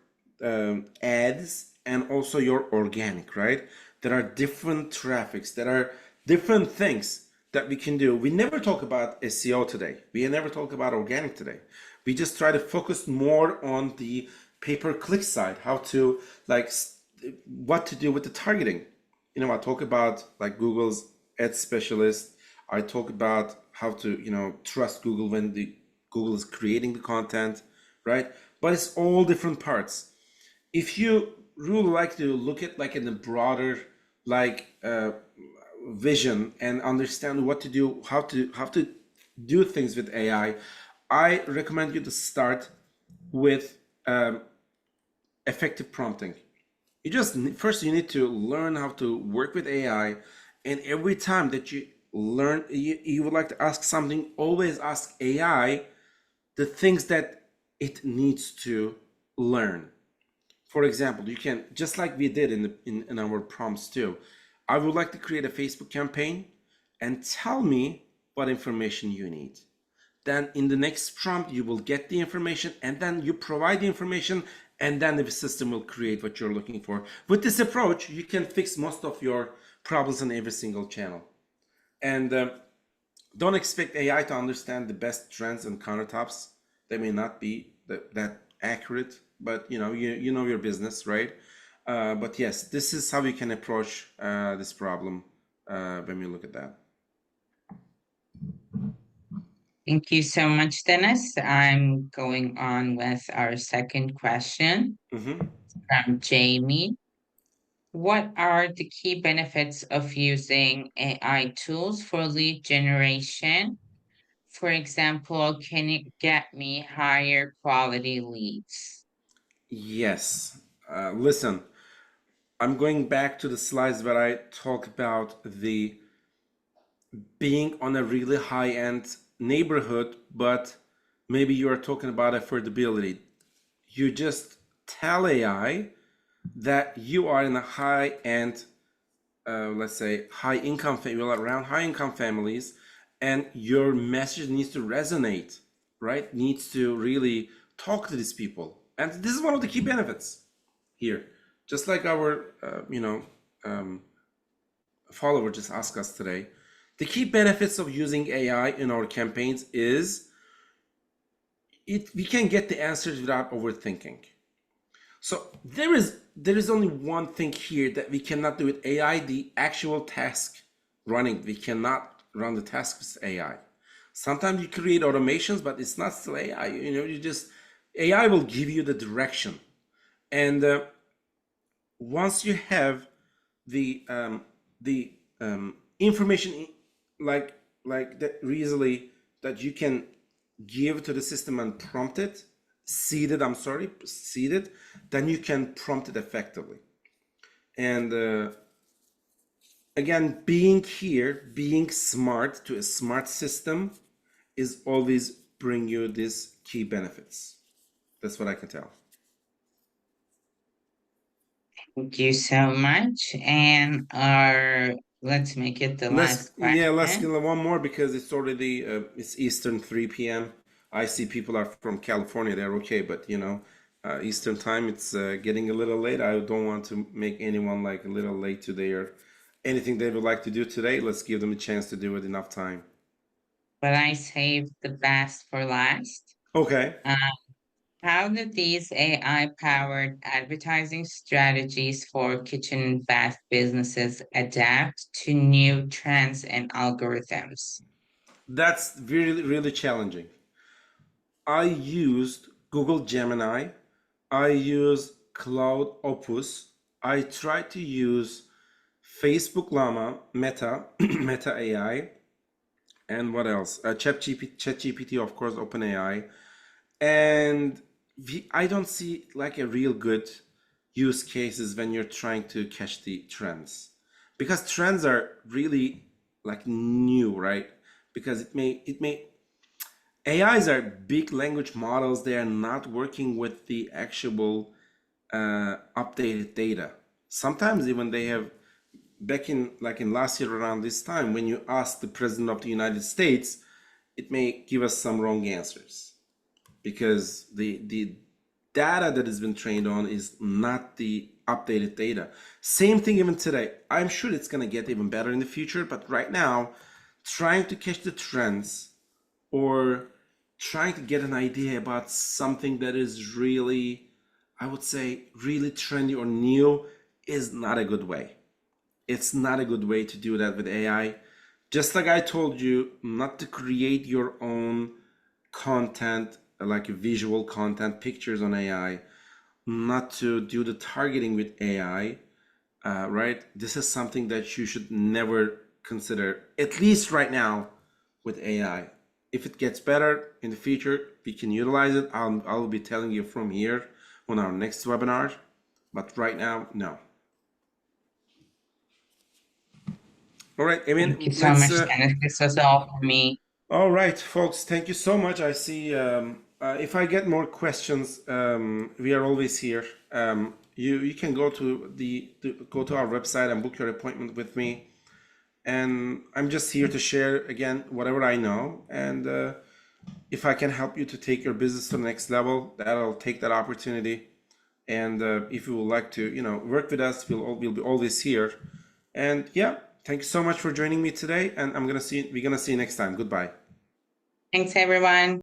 ads, and also your organic, right? There are different traffics. There are different things that we can do. We never talk about SEO today. We never talk about organic today. We just try to focus more on the pay-per-click side, how to like what to do with the targeting. I talk about like Google's ad specialist. I talk about how to, trust Google when the Google is creating the content, right? But it's all different parts. If you really like to look at like in a broader like vision and understand what to do, how to do things with AI, I recommend you to start with effective prompting. First you need to learn how to work with AI, and every time that you learn, you would like to ask something, always ask AI the things that it needs to learn. For example, you can, just like we did in our prompts too, I would like to create a Facebook campaign and tell me what information you need. Then in the next prompt, you will get the information, and then you provide the information, and then the system will create what you're looking for. With this approach, you can fix most of your problems in every single channel. And don't expect AI to understand the best trends and countertops. They may not be that accurate, but you know your business, right? But yes, this is how you can approach this problem when we look at that. Thank you so much, Dennis. I'm going on with our second question from Jamie. What are the key benefits of using AI tools for lead generation? For example, can it get me higher quality leads? Yes. Listen, I'm going back to the slides where I talk about the being on a really high-end neighborhood, but maybe you are talking about affordability. You just tell AI that you are in a high-end, let's say, high-income family, around high-income families, and your message needs to resonate, right? Needs to really talk to these people. And this is one of the key benefits here. Just like our, follower just asked us today, the key benefits of using AI in our campaigns is we can get the answers without overthinking. So there is only one thing here that we cannot do with AI, the actual task running. We cannot run the task with AI. Sometimes you create automations, but it's not still AI. AI will give you the direction. And once you have the information like that easily that you can give to the system and prompt it, seed it, then you can prompt it effectively. And again, being smart to a smart system is always bring you these key benefits. That's what I can tell. Thank you so much. And let's make it the last Let's question. get one more because it's already it's Eastern 3 p.m. I see people are from California, they're okay, but Eastern time it's getting a little late. I don't want to make anyone like a little late today or anything they would like to do today. Let's give them a chance to do it enough time. But I saved the best for last. Okay. Uh, how do these AI-powered advertising strategies for kitchen and bath businesses adapt to new trends and algorithms? That's really, really challenging. I used Google Gemini. I use Cloud Opus. I tried to use Facebook Llama, Meta, Meta AI, and what else? ChatGPT, of course, OpenAI. And I don't see like a real good use cases when you're trying to catch the trends, because trends are really like new, right? Because it may AIs are big language models. They are not working with the actual updated data. Sometimes even they have, back in last year around this time, when you ask the president of the United States, it may give us some wrong answers because the data that has been trained on is not the updated data. Same thing even today. I'm sure it's going to get even better in the future, but right now, trying to catch the trends or trying to get an idea about something that is really, I would say, really trendy or new is not a good way. It's not a good way to do that with AI. Just like I told you, not to create your own content, like visual content, pictures on AI, not to do the targeting with AI, right? This is something that you should never consider, at least right now with AI. If it gets better in the future, we can utilize it. I'll be telling you from here on our next webinar, but right now, no. All right, I Thank mean, you so much, Dennis. This was all for me. all right, folks, thank you so much. I see if I get more questions, we are always here. You can go to our website and book your appointment with me. And I'm just here to share again whatever I know. And if I can help you to take your business to the next level, that'll take that opportunity. And if you would like to, work with us, we'll be always here. And yeah, thank you so much for joining me today. And we're gonna see you next time. Goodbye. Thanks, everyone.